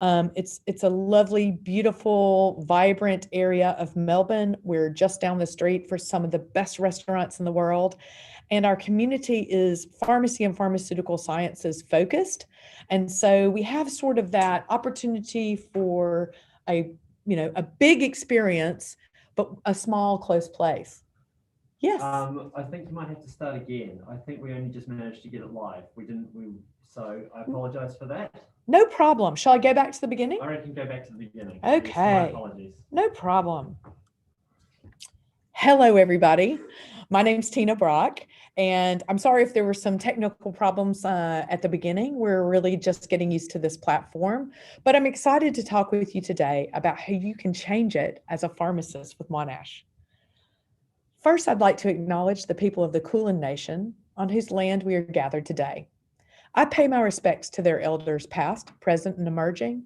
It's a lovely, beautiful, vibrant area of Melbourne. We're just down the street for some of the best restaurants in the world. And our community is pharmacy and pharmaceutical sciences focused. And so we have sort of that opportunity for a big experience, but a small, close place. Yes. I think you might have to start again. I think we only just managed to get it live. So I apologize for that. No problem. Shall I go back to the beginning? I reckon go back to the beginning. Okay. Yes, my apologies. No problem. Hello, everybody. My name's Tina Brock, and I'm sorry if there were some technical problems at the beginning. We're really just getting used to this platform, but I'm excited to talk with you today about how you can change it as a pharmacist with Monash. First, I'd like to acknowledge the people of the Kulin Nation on whose land we are gathered today. I pay my respects to their elders past, present, and emerging.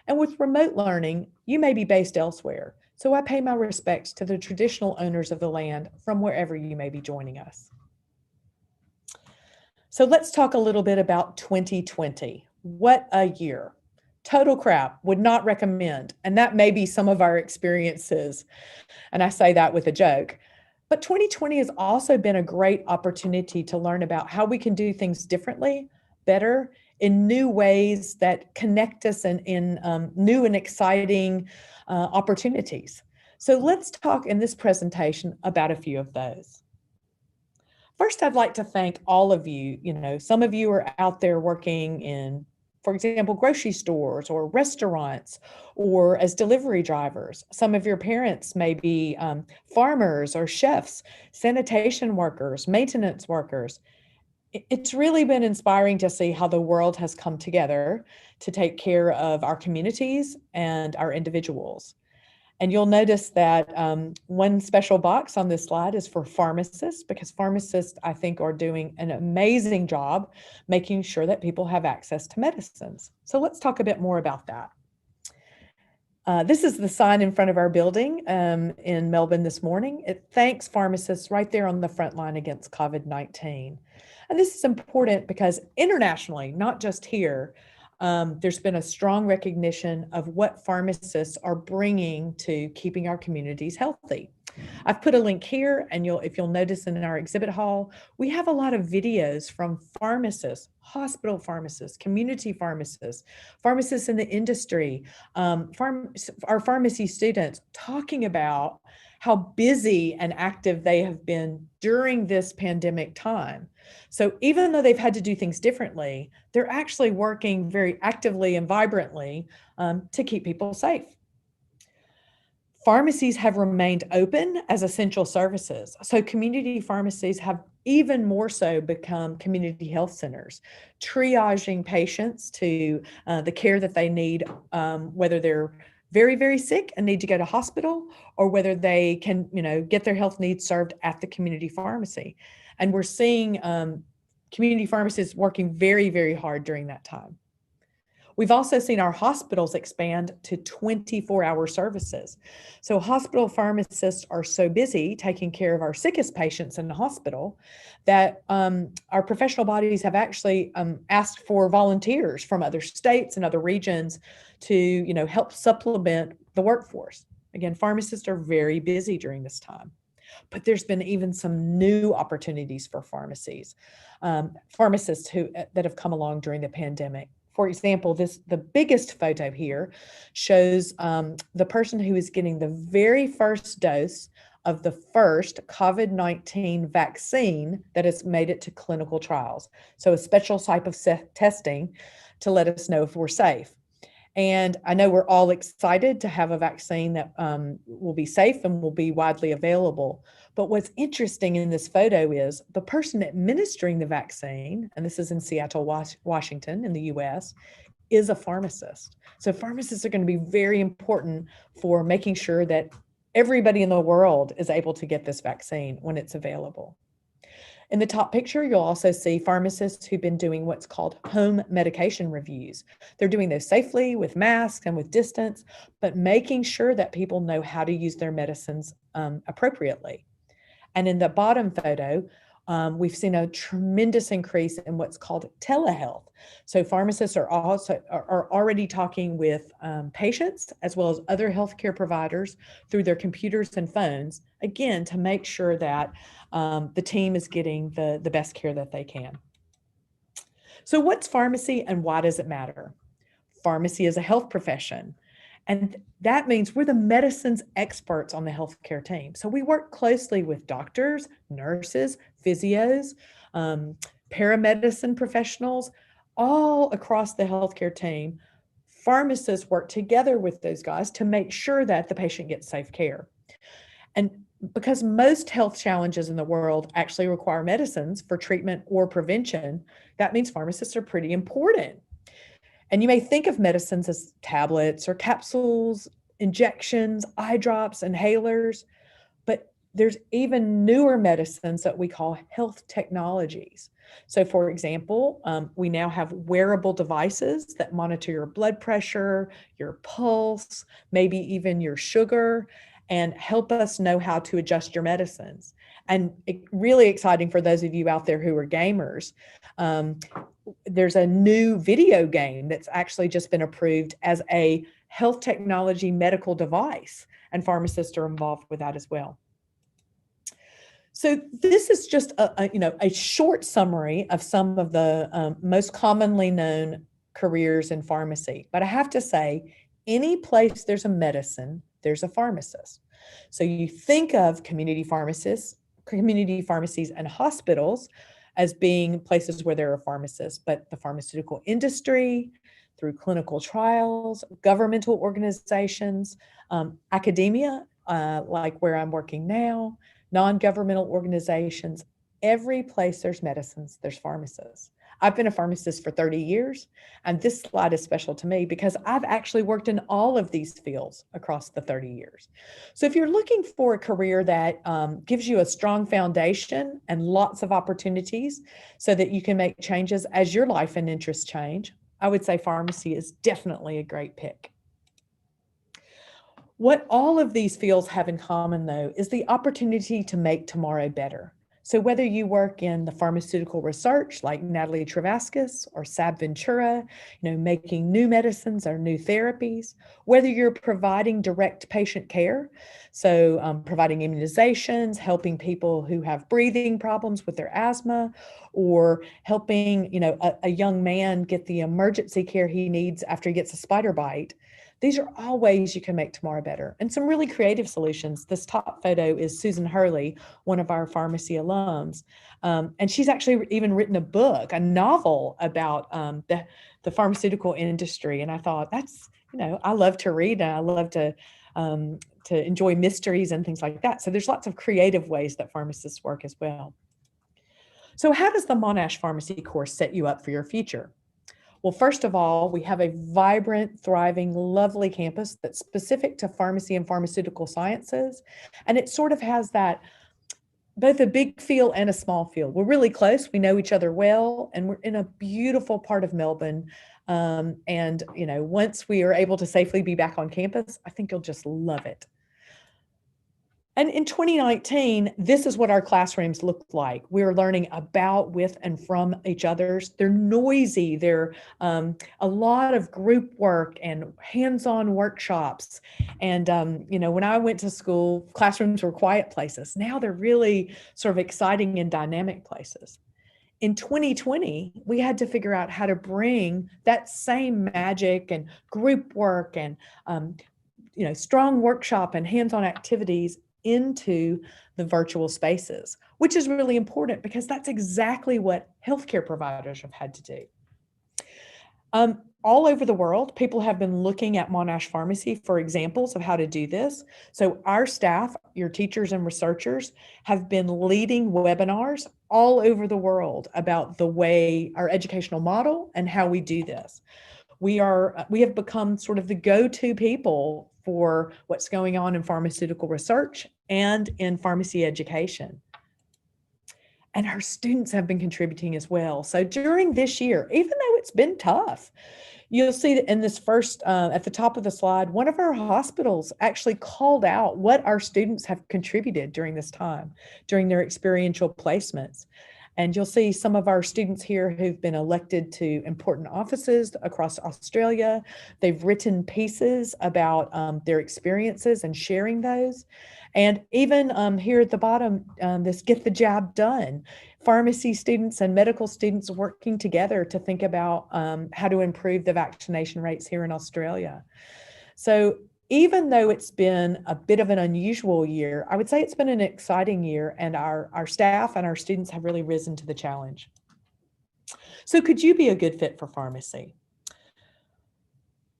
And with remote learning, you may be based elsewhere. So I pay my respects to the traditional owners of the land from wherever you may be joining us. So let's talk a little bit about 2020. What a year. Total crap, would not recommend. And that may be some of our experiences. And I say that with a joke. But 2020 has also been a great opportunity to learn about how we can do things differently, better, in new ways that connect us in new and exciting opportunities. So let's talk in this presentation about a few of those. First, I'd like to thank all of you. Some of you are out there working in, for example, grocery stores or restaurants or as delivery drivers. Some of your parents may be farmers or chefs, sanitation workers, maintenance workers. It's really been inspiring to see how the world has come together to take care of our communities and our individuals. And you'll notice that one special box on this slide is for pharmacists, because pharmacists, I think, are doing an amazing job making sure that people have access to medicines. So let's talk a bit more about that. This is the sign in front of our building in Melbourne this morning. It thanks pharmacists right there on the front line against COVID-19. And this is important because internationally, not just here, there's been a strong recognition of what pharmacists are bringing to keeping our communities healthy. I've put a link here, and if you'll notice in our exhibit hall, we have a lot of videos from pharmacists, hospital pharmacists, community pharmacists, pharmacists in the industry, our pharmacy students talking about how busy and active they have been during this pandemic time. So even though they've had to do things differently, they're actually working very actively and vibrantly to keep people safe. Pharmacies have remained open as essential services. So community pharmacies have even more so become community health centers, triaging patients to the care that they need, whether they're very, very sick and need to go to hospital, or whether they can, get their health needs served at the community pharmacy. And we're seeing community pharmacists working very, very hard during that time. We've also seen our hospitals expand to 24-hour services. So hospital pharmacists are so busy taking care of our sickest patients in the hospital that our professional bodies have actually asked for volunteers from other states and other regions to, help supplement the workforce. Again, pharmacists are very busy during this time. But there's been even some new opportunities for pharmacists that have come along during the pandemic. For example, the biggest photo here shows the person who is getting the very first dose of the first COVID-19 vaccine that has made it to clinical trials. So a special type of testing to let us know if we're safe. And I know we're all excited to have a vaccine that will be safe and will be widely available. But what's interesting in this photo is the person administering the vaccine, and this is in Seattle, Washington, in the US, is a pharmacist. So pharmacists are going to be very important for making sure that everybody in the world is able to get this vaccine when it's available. In the top picture, you'll also see pharmacists who've been doing what's called home medication reviews. They're doing those safely with masks and with distance, but making sure that people know how to use their medicines appropriately. And in the bottom photo, We've seen a tremendous increase in what's called telehealth. So pharmacists are already talking with patients as well as other healthcare providers through their computers and phones, again, to make sure that the team is getting the best care that they can. So what's pharmacy and why does it matter? Pharmacy is a health profession. And that means we're the medicines experts on the healthcare team. So we work closely with doctors, nurses, physios, paramedicine professionals, all across the healthcare team. Pharmacists work together with those guys to make sure that the patient gets safe care. And because most health challenges in the world actually require medicines for treatment or prevention, that means pharmacists are pretty important. And you may think of medicines as tablets or capsules, injections, eye drops, inhalers, but there's even newer medicines that we call health technologies. So for example, we now have wearable devices that monitor your blood pressure, your pulse, maybe even your sugar, and help us know how to adjust your medicines. And really exciting for those of you out there who are gamers. There's a new video game that's actually just been approved as a health technology medical device, and pharmacists are involved with that as well. So this is just a short summary of some of the most commonly known careers in pharmacy. But I have to say, any place there's a medicine, there's a pharmacist. So you think of community pharmacies and hospitals as being places where there are pharmacists, but the pharmaceutical industry, through clinical trials, governmental organizations, academia, like where I'm working now, non-governmental organizations, every place there's medicines, there's pharmacists. I've been a pharmacist for 30 years, and this slide is special to me because I've actually worked in all of these fields across the 30 years. So if you're looking for a career that gives you a strong foundation and lots of opportunities so that you can make changes as your life and interests change, I would say pharmacy is definitely a great pick. What all of these fields have in common, though, is the opportunity to make tomorrow better. So whether you work in the pharmaceutical research like Natalie Travaskis or Sab Ventura, making new medicines or new therapies, whether you're providing direct patient care, so providing immunizations, helping people who have breathing problems with their asthma, or helping a young man get the emergency care he needs after he gets a spider bite. These are all ways you can make tomorrow better, and some really creative solutions. This top photo is Susan Hurley, one of our pharmacy alums. And she's actually even written a book, a novel about the pharmaceutical industry. And I thought that's, I love to read and I love to enjoy mysteries and things like that. So there's lots of creative ways that pharmacists work as well. So how does the Monash Pharmacy course set you up for your future? Well, first of all, we have a vibrant, thriving, lovely campus that's specific to pharmacy and pharmaceutical sciences. And it sort of has that, both a big feel and a small feel. We're really close. We know each other well, and we're in a beautiful part of Melbourne. And once we are able to safely be back on campus, I think you'll just love it. And in 2019, this is what our classrooms look like. We're learning about, with, and from each other's. They're noisy. They're a lot of group work and hands-on workshops. And, when I went to school, classrooms were quiet places. Now they're really sort of exciting and dynamic places. In 2020, we had to figure out how to bring that same magic and group work and, strong workshop and hands-on activities into the virtual spaces, which is really important because that's exactly what healthcare providers have had to do. All over the world, people have been looking at Monash Pharmacy for examples of how to do this. So our staff, your teachers and researchers, have been leading webinars all over the world about the way our educational model and how we do this. We have become sort of the go-to people for what's going on in pharmaceutical research and in pharmacy education. And our students have been contributing as well. So during this year, even though it's been tough, You'll see that in this first, at the top of the slide, one of our hospitals actually called out what our students have contributed during this time, during their experiential placements. And you'll see some of our students here who've been elected to important offices across Australia. They've written pieces about their experiences and sharing those. And even here at the bottom, this Get the Jab Done. Pharmacy students and medical students working together to think about how to improve the vaccination rates here in Australia. So even though it's been a bit of an unusual year, I would say it's been an exciting year, and our staff and our students have really risen to the challenge. So could you be a good fit for pharmacy?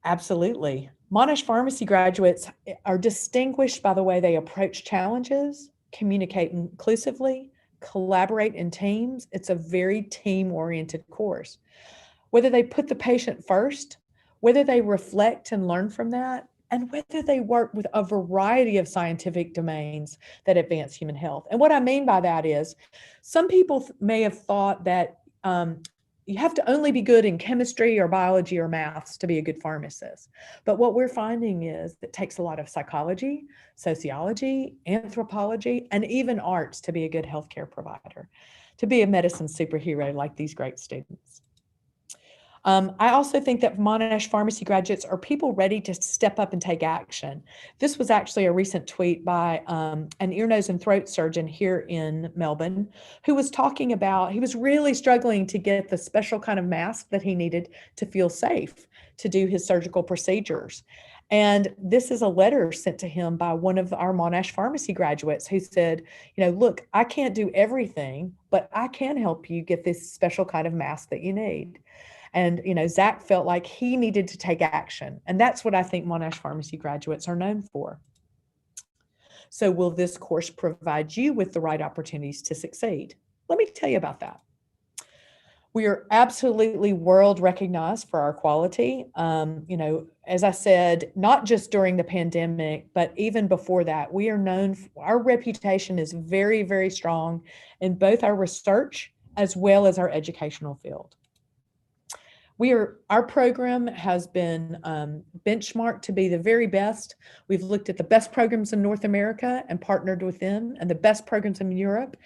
Absolutely. Monash Pharmacy graduates are distinguished by the way they approach challenges, communicate inclusively, collaborate in teams. It's a very team-oriented course. Whether they put the patient first, whether they reflect and learn from that, and whether they work with a variety of scientific domains that advance human health. And what I mean by that is, some people may have thought that you have to only be good in chemistry or biology or maths to be a good pharmacist. But what we're finding is it takes a lot of psychology, sociology, anthropology, and even arts to be a good healthcare provider, to be a medicine superhero like these great students. I also think that Monash Pharmacy graduates are people ready to step up and take action. This was actually a recent tweet by an ear, nose, and throat surgeon here in Melbourne, who was talking about, he was really struggling to get the special kind of mask that he needed to feel safe to do his surgical procedures. And this is a letter sent to him by one of our Monash Pharmacy graduates who said, look, I can't do everything, but I can help you get this special kind of mask that you need. And, Zach felt like he needed to take action. And that's what I think Monash Pharmacy graduates are known for. So will this course provide you with the right opportunities to succeed? Let me tell you about that. We are absolutely world recognized for our quality. As I said, not just during the pandemic, but even before that, we are known, our reputation is very, very strong in both our research as well as our educational field. Our program has been benchmarked to be the very best. We've looked at the best programs in North America and partnered with them, and the best programs in Europe.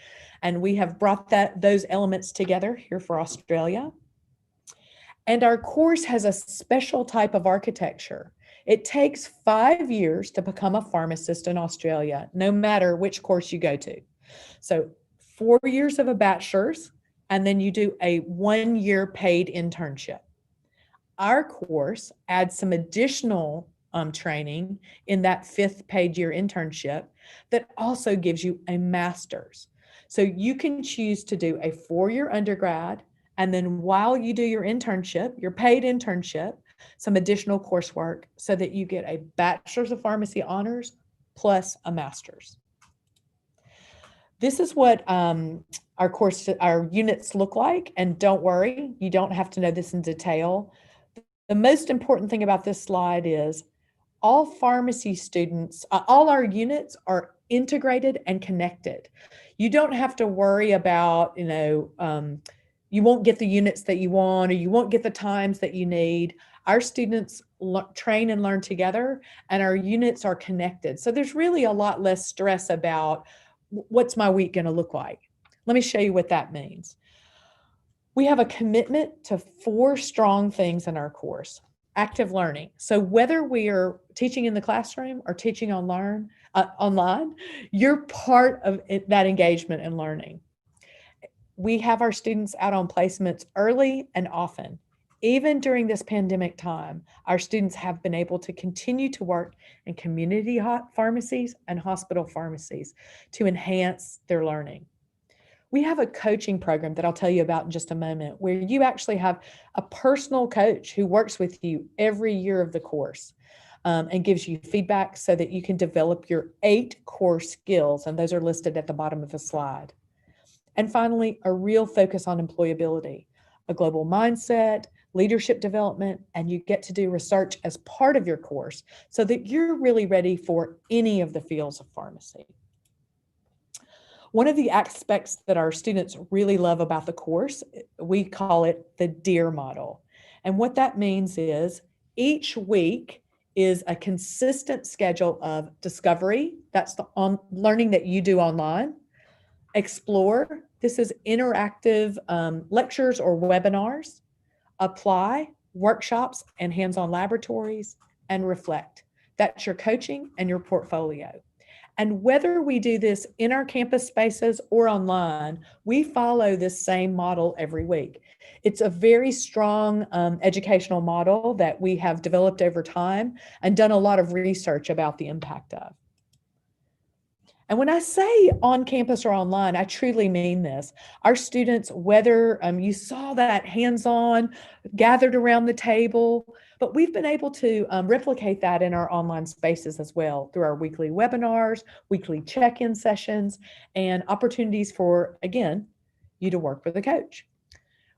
And we have brought those elements together here for Australia. And our course has a special type of architecture. It takes 5 years to become a pharmacist in Australia, no matter which course you go to. So 4 years of a bachelor's, and then you do a 1-year paid internship. Our course adds some additional training in that 5th paid year internship that also gives you a master's. So you can choose to do a 4-year undergrad, and then while you do your internship, your paid internship, some additional coursework so that you get a bachelor's of pharmacy honors plus a master's. This is what our units look like, and don't worry, you don't have to know this in detail. The most important thing about this slide is all pharmacy students, all our units are integrated and connected. You don't have to worry about, you won't get the units that you want, or you won't get the times that you need. Our students train and learn together, and our units are connected. So there's really a lot less stress about what's my week going to look like. Let me show you what that means. We have a commitment to 4 strong things in our course. Active learning. So whether we are teaching in the classroom or teaching online, you're part of that engagement and learning. We have our students out on placements early and often. Even during this pandemic time, our students have been able to continue to work in community pharmacies and hospital pharmacies to enhance their learning. We have a coaching program that I'll tell you about in just a moment, where you actually have a personal coach who works with you every year of the course and gives you feedback so that you can develop your 8 core skills, and those are listed at the bottom of the slide. And finally, a real focus on employability, a global mindset, leadership development, and you get to do research as part of your course so that you're really ready for any of the fields of pharmacy. One of the aspects that our students really love about the course, we call it the DEAR model. And what that means is each week is a consistent schedule of discovery. That's the learning that you do online. Explore. This is interactive lectures or webinars. Apply, workshops, and hands-on laboratories. And reflect. That's your coaching and your portfolio. And whether we do this in our campus spaces or online, we follow this same model every week. It's a very strong educational model that we have developed over time and done a lot of research about the impact of. And when I say on campus or online, I truly mean this. Our students, whether you saw that hands-on, gathered around the table, but we've been able to replicate that in our online spaces as well through our weekly webinars, weekly check-in sessions, and opportunities for, again, you to work with a coach.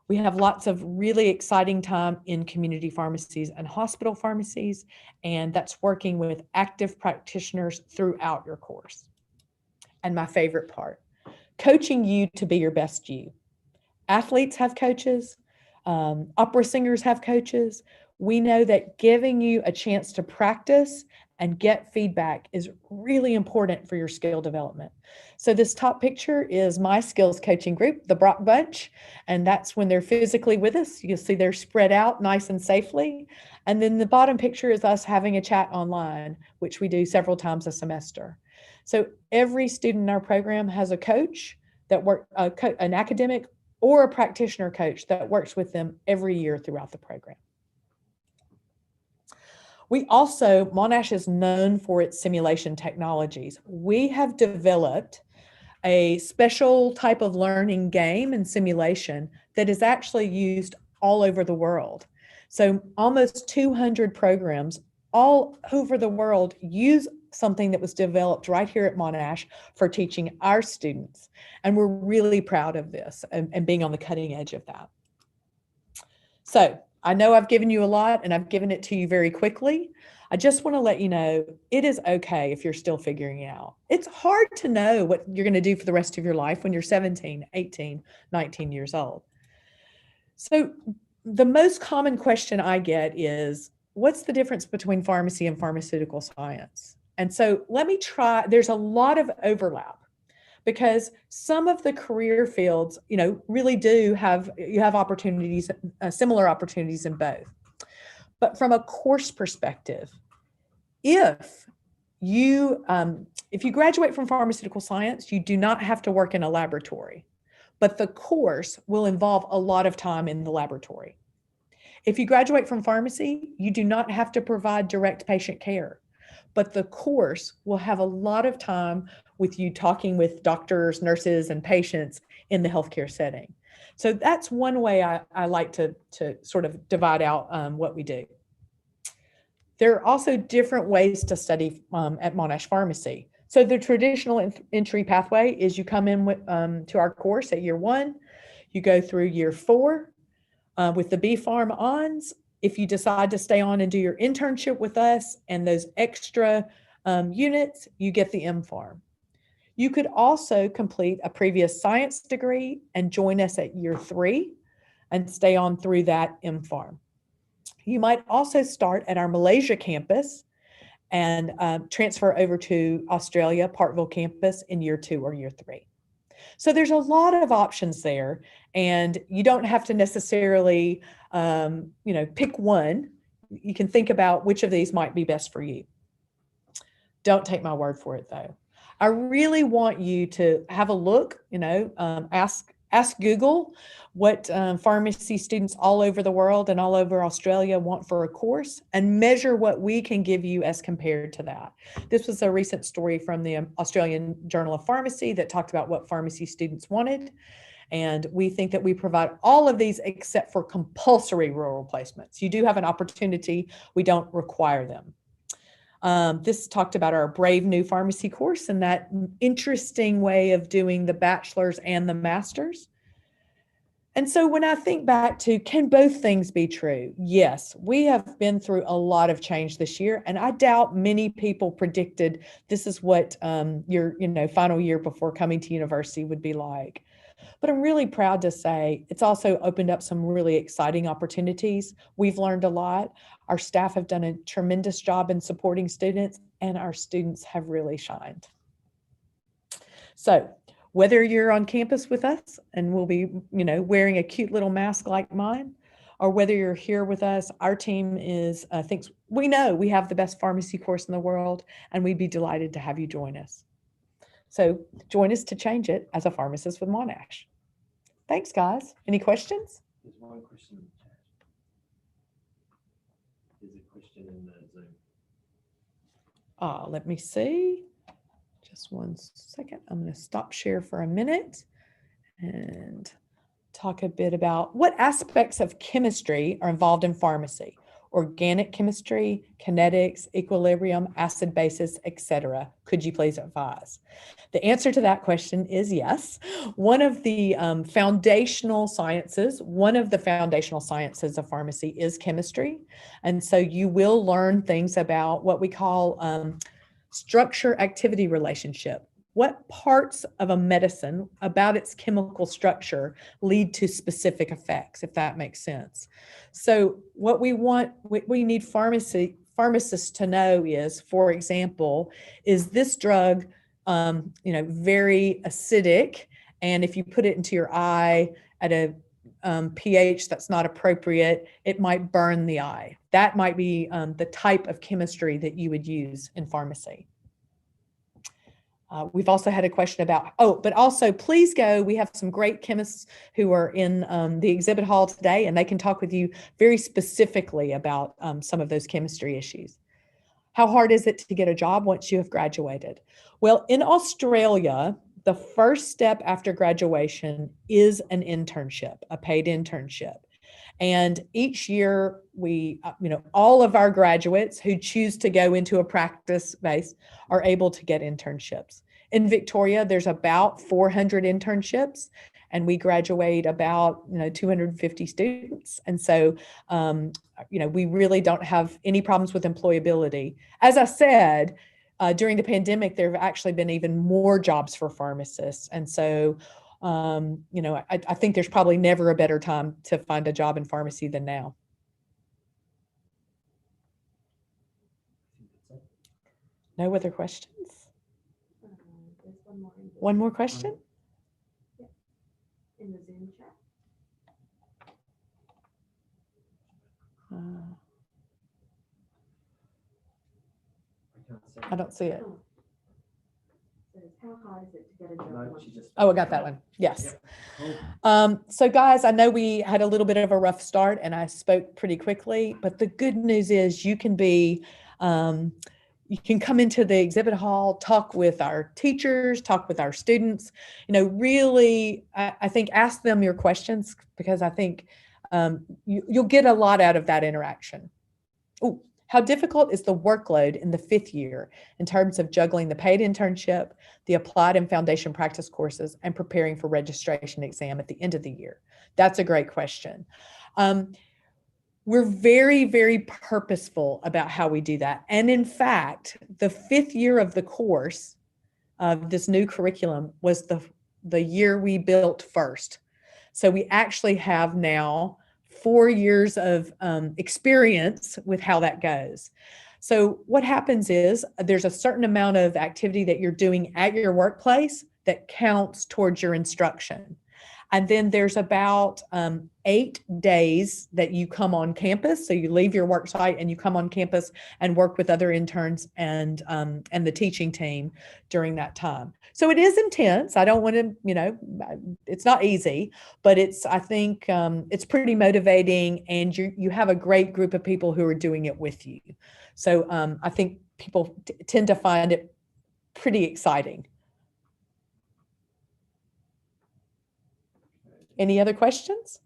We have lots of really exciting time in community pharmacies and hospital pharmacies, and that's working with active practitioners throughout your course. And my favorite part, coaching you to be your best you. Athletes have coaches, opera singers have coaches. We know that giving you a chance to practice and get feedback is really important for your skill development. So this top picture is my skills coaching group, the Brock Bunch, and that's when they're physically with us. You can see they're spread out nice and safely. And then the bottom picture is us having a chat online, which we do several times a semester. So every student in our program has a coach that an academic or a practitioner coach that works with them every year throughout the program. We also, Monash is known for its simulation technologies. We have developed a special type of learning game and simulation that is actually used all over the world. So almost 200 programs all over the world use something that was developed right here at Monash for teaching our students. And we're really proud of this and being on the cutting edge of that. So I know I've given you a lot and I've given it to you very quickly. I just want to let you know it is okay if you're still figuring it out. It's hard to know what you're going to do for the rest of your life when you're 17, 18, 19 years old. So the most common question I get is, what's the difference between pharmacy and pharmaceutical science? And so let me try, there's a lot of overlap because some of the career fields, really do have opportunities, similar opportunities in both. But from a course perspective, if you graduate from pharmaceutical science, you do not have to work in a laboratory, but the course will involve a lot of time in the laboratory. If you graduate from pharmacy, you do not have to provide direct patient care, but the course will have a lot of time with you talking with doctors, nurses, and patients in the healthcare setting. So that's one way I like to sort of divide out what we do. There are also different ways to study at Monash Pharmacy. So the traditional entry pathway is you come in to our course at year 1, you go through year 4 with the B-Pharm ONS. If you decide to stay on and do your internship with us and those extra units, you get the M-Pharm. You could also complete a previous science degree and join us at year 3 and stay on through that M-Pharm. You might also start at our Malaysia campus and transfer over to Australia, Parkville campus in year 2 or year 3. So there's a lot of options there, and you don't have to necessarily, pick one. You can think about which of these might be best for you. Don't take my word for it, though. I really want you to have a look, ask Google what pharmacy students all over the world and all over Australia want for a course and measure what we can give you as compared to that. This was a recent story from the Australian Journal of Pharmacy that talked about what pharmacy students wanted. And we think that we provide all of these except for compulsory rural placements. You do have an opportunity. We don't require them. This talked about our Brave New Pharmacy course and that interesting way of doing the bachelor's and the master's. And so when I think back to, can both things be true? Yes, we have been through a lot of change this year, and I doubt many people predicted this is what your final year before coming to university would be like. But I'm really proud to say it's also opened up some really exciting opportunities. We've learned a lot. Our staff have done a tremendous job in supporting students, and our students have really shined. So whether you're on campus with us and we'll be, wearing a cute little mask like mine, or whether you're here with us, our team thinks we know we have the best pharmacy course in the world, and we'd be delighted to have you join us. So join us to change it as a pharmacist with Monash. Thanks, guys. Any questions? There's one question in the chat. There's a question in the Zoom. Let me see. Just one second. I'm going to stop share for a minute and talk a bit about what aspects of chemistry are involved in pharmacy. Organic chemistry, kinetics, equilibrium, acid bases, etc. Could you please advise? The answer to that question is yes. One of the foundational sciences of pharmacy is chemistry. And so you will learn things about what we call structure-activity relationship. What parts of a medicine about its chemical structure lead to specific effects, if that makes sense. So what we need pharmacists to know is, for example, is this drug, very acidic, and if you put it into your eye at a pH that's not appropriate, it might burn the eye. That might be the type of chemistry that you would use in pharmacy. We've also had a question about, but also please go, we have some great chemists who are in the exhibit hall today, and they can talk with you very specifically about some of those chemistry issues. How hard is it to get a job once you have graduated? Well, in Australia, the first step after graduation is an internship, a paid internship. And each year we, all of our graduates who choose to go into a practice base are able to get internships. In Victoria, there's about 400 internships, and we graduate about 250 students. And so, we really don't have any problems with employability. As I said, during the pandemic, there have actually been even more jobs for pharmacists. And so, I think there's probably never a better time to find a job in pharmacy than now. No other questions? There's one more. One more question? Yeah. In the Zoom chat. I don't see it. How hard is it to get a job? No, I got that one. Yes. Yep. Cool. So guys, I know we had a little bit of a rough start and I spoke pretty quickly, but the good news is you can come into the exhibit hall, talk with our teachers, talk with our students, really, I think ask them your questions, because I think you'll get a lot out of that interaction. Oh, how difficult is the workload in the 5th year in terms of juggling the paid internship, the applied and foundation practice courses, and preparing for registration exam at the end of the year? That's a great question. We're very, very purposeful about how we do that. And in fact, the 5th year of the course of this new curriculum was the year we built first. So we actually have now 4 years of experience with how that goes. So what happens is there's a certain amount of activity that you're doing at your workplace that counts towards your instruction. And then there's about 8 days that you come on campus. So you leave your work site and you come on campus and work with other interns and the teaching team during that time. So it is intense. I don't want to, it's not easy, but I think it's pretty motivating, and you have a great group of people who are doing it with you. So I think people tend to find it pretty exciting. Any other questions?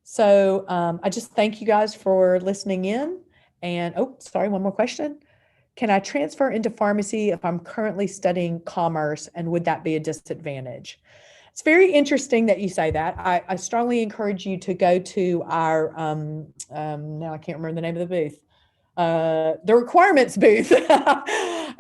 So I just thank you guys for listening in. And one more question. Can I transfer into pharmacy if I'm currently studying commerce, and would that be a disadvantage? It's very interesting that you say that. I strongly encourage you to go to our, now I can't remember the name of the booth, the requirements booth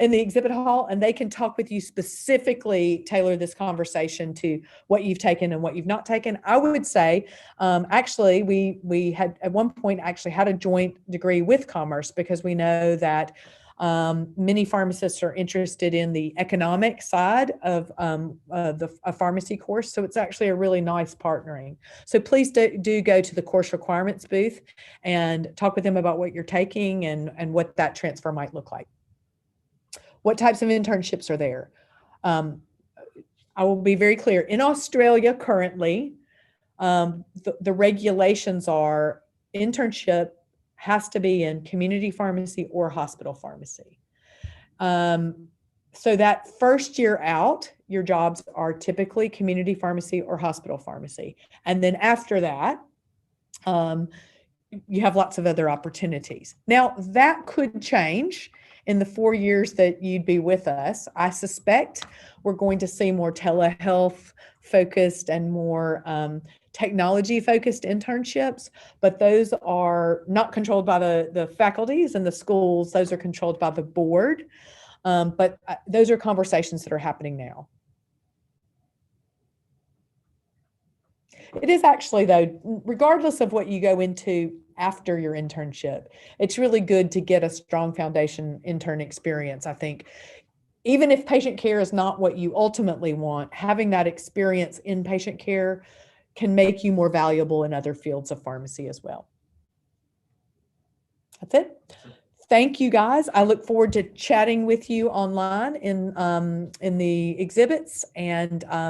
in the exhibit hall, and they can talk with you specifically, tailor this conversation to what you've taken and what you've not taken. I would say, actually, we had at one point actually had a joint degree with commerce, because we know that many pharmacists are interested in the economic side of a pharmacy course. So it's actually a really nice partnering. So please do go to the course requirements booth and talk with them about what you're taking and what that transfer might look like. What types of internships are there? I will be very clear. In Australia currently, the regulations are internship has to be in community pharmacy or hospital pharmacy. So that first year out, your jobs are typically community pharmacy or hospital pharmacy. And then after that, you have lots of other opportunities. Now, that could change in the 4 years that you'd be with us. I suspect we're going to see more telehealth focused and more technology focused internships, but those are not controlled by the faculties and the schools. Those are controlled by the board. But those are conversations that are happening now. It is actually, though, regardless of what you go into after your internship, it's really good to get a strong foundation intern experience. I think even if patient care is not what you ultimately want, having that experience in patient care can make you more valuable in other fields of pharmacy as well. That's it. Thank you, guys. I look forward to chatting with you online in the exhibits, and